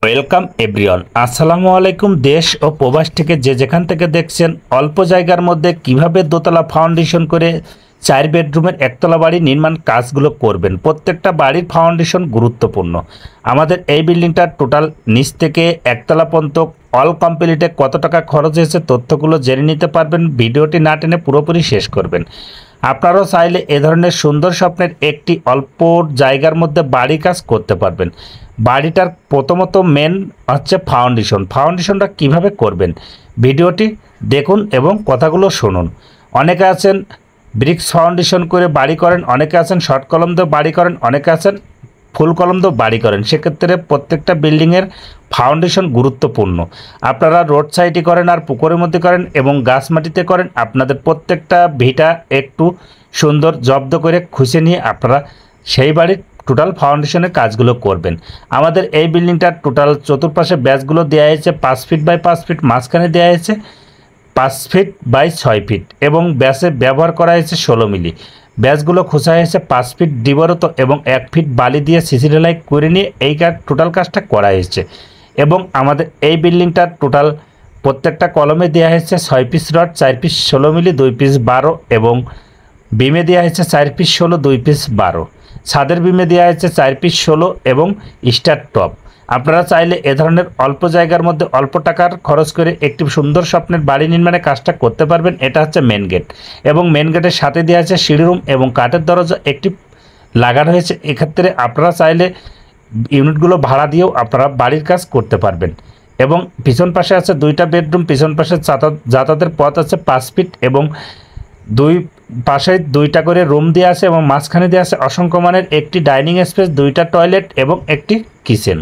Welcome everyone, আসসালামু আলাইকুম। দেশ ও প্রবাস থেকে যে যেখান থেকে দেখছেন, অল্প জায়গার মধ্যে কিভাবে দোতলা ফাউন্ডেশন করে 4 বেডরুমের একতলা বাড়ি নির্মাণ কাজগুলো করবেন। প্রত্যেকটা বাড়ির ফাউন্ডেশন গুরুত্বপূর্ণ। আমাদের এই বিল্ডিংটার টোটাল নিচ থেকে একতলা পর্যন্ত অল কমপ্লিটে কত টাকা খরচ হয়েছে তথ্যগুলো জেনে নিতে পারবেন। ভিডিওটি না টেনে পুরোপুরি শেষ করবেন। আপনারাও চাইলে এ ধরনের সুন্দর স্বপ্নের একটি অল্প জায়গার মধ্যে বাড়ি কাজ করতে পারবেন। বাড়িটার প্রথমত মেন হচ্ছে ফাউন্ডেশনটা কিভাবে করবেন ভিডিওটি দেখুন এবং কথাগুলো শুনুন। অনেকে আছেন ব্রিক্স ফাউন্ডেশন করে বাড়ি করেন, অনেকে আছেন শর্ট কলম দিয়ে বাড়ি করেন, অনেকে আছেন ফুল কলম দিয়ে বাড়ি করেন। সেক্ষেত্রে প্রত্যেকটা বিল্ডিংয়ের ফাউন্ডেশন গুরুত্বপূর্ণ। আপনারা রোড সাইডে করেন আর পুকুরের মধ্যে করেন এবং গাছ মাটিতে করেন, আপনাদের প্রত্যেকটা ভিটা একটু সুন্দর জব্দ করে খুঁজে নিয়ে আপনারা সেই বাড়ির টোটাল ফাউন্ডেশনের কাজগুলো করবেন। আমাদের এই বিল্ডিংটার টোটাল চতুর্পাশে ব্যাসগুলো দেওয়া হয়েছে 5 ফিট বাই 5 ফিট, মাঝখানে দেওয়া হয়েছে 5 ফিট বাই 6 ফিট এবং ব্যাসে ব্যবহার করা হয়েছে 16 মিলি। ব্যাসগুলো খোঁচা হয়েছে 5 ফিট ডিবরত এবং 1 ফিট বালি দিয়ে সিসি ঢালাই করে নিয়ে এই টোটাল কাজটা করা হয়েছে। এবং আমাদের এই বিল্ডিংটার টোটাল প্রত্যেকটা কলমে দেওয়া হয়েছে 6 পিস রড, 4 পিস 16 মিলি, 2 পিস 12 এবং বিমে দেওয়া হয়েছে 4 পিস 16, 2 পিস 12। ছাদের বিমে দেওয়া হয়েছে 4 পিস 16 এবং স্টার টপ। আপনারা চাইলে এ ধরনের অল্প জায়গার মধ্যে অল্প টাকার খরচ করে একটি সুন্দর স্বপ্নের বাড়ি নির্মাণে কাজটা করতে পারবেন। এটা হচ্ছে মেন গেট এবং মেন গেটের সাথে দেওয়া আছে সিঁড়ি রুম এবং কাঠের দরজা একটি লাগানো হয়েছে। এক্ষেত্রে আপনারা চাইলে ইউনিটগুলো ভাড়া দিয়েও আপনারা বাড়ির কাজ করতে পারবেন। এবং পিছন পাশে আছে 2টা বেডরুম, পিছন পাশে যাতায়াতের পথ আছে 5 ফিট এবং 2 পাশে 2টা করে রুম দেওয়া আছে এবং মাঝখানে দেওয়া আছে অসংখ্য মানের একটি ডাইনিং স্পেস, 2টা টয়লেট এবং একটি কিচেন।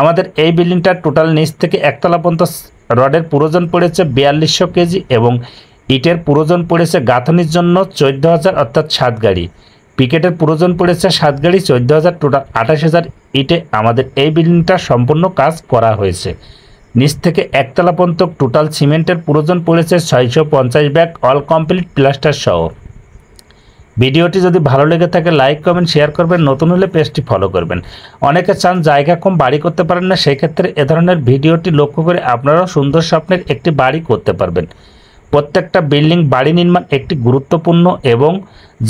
আমাদের এই বিল্ডিংটার টোটাল নিচ থেকে একতলা পর্যন্ত রডের প্রয়োজন পড়েছে 4200 কেজি এবং ইটের প্রয়োজন পড়েছে গাঁথনির জন্য 14,000 অর্থাৎ 7 গাড়ি। পিকেটের প্রয়োজন পড়েছে 7 গাড়ি, 14,000, টোটাল 28,000 ইটে আমাদের এই বিল্ডিংটা সম্পূর্ণ কাজ করা হয়েছে। নিচ থেকে একতলা পর্যন্ত টোটাল সিমেন্টের প্রয়োজন পড়েছে 650 ব্যাগ, অল কমপ্লিট প্লাস্টার সহ। ভিডিওটি যদি ভালো লেগে থাকে লাইক কমেন্ট শেয়ার করবেন, নতুন হলে পেজটি ফলো করবেন। অনেকে চান জায়গা কম বাড়ি করতে পারেন না, সেই ক্ষেত্রে এ ধরনের ভিডিওটি লক্ষ্য করে আপনারাও সুন্দর স্বপ্নের একটি বাড়ি করতে পারবেন। প্রত্যেকটা বিল্ডিং বাড়ি নির্মাণ একটি গুরুত্বপূর্ণ এবং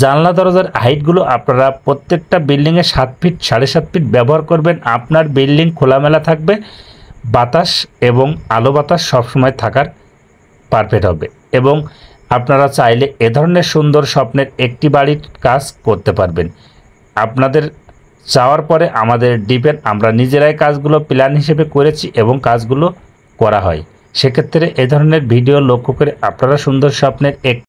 জানলা দরজার হাইটগুলো আপনারা প্রত্যেকটা বিল্ডিংয়ে 7 ফিট 7.5 ফিট ব্যবহার করবেন। আপনার বিল্ডিং খোলামেলা থাকবে, বাতাস এবং আলো বাতাস সবসময় থাকার পারফেক্ট হবে। এবং আপনারা চাইলে এ ধরনের সুন্দর স্বপ্নের একটি বাড়ির কাজ করতে পারবেন। আপনাদের চাওয়ার পরে আমাদের ডিপেন্ড, আমরা নিজেরাই কাজগুলো প্ল্যান হিসেবে করেছি এবং কাজগুলো করা হয়। সেক্ষেত্রে এ ধরনের ভিডিও লক্ষ্য করে আপনারা সুন্দর স্বপ্নের এক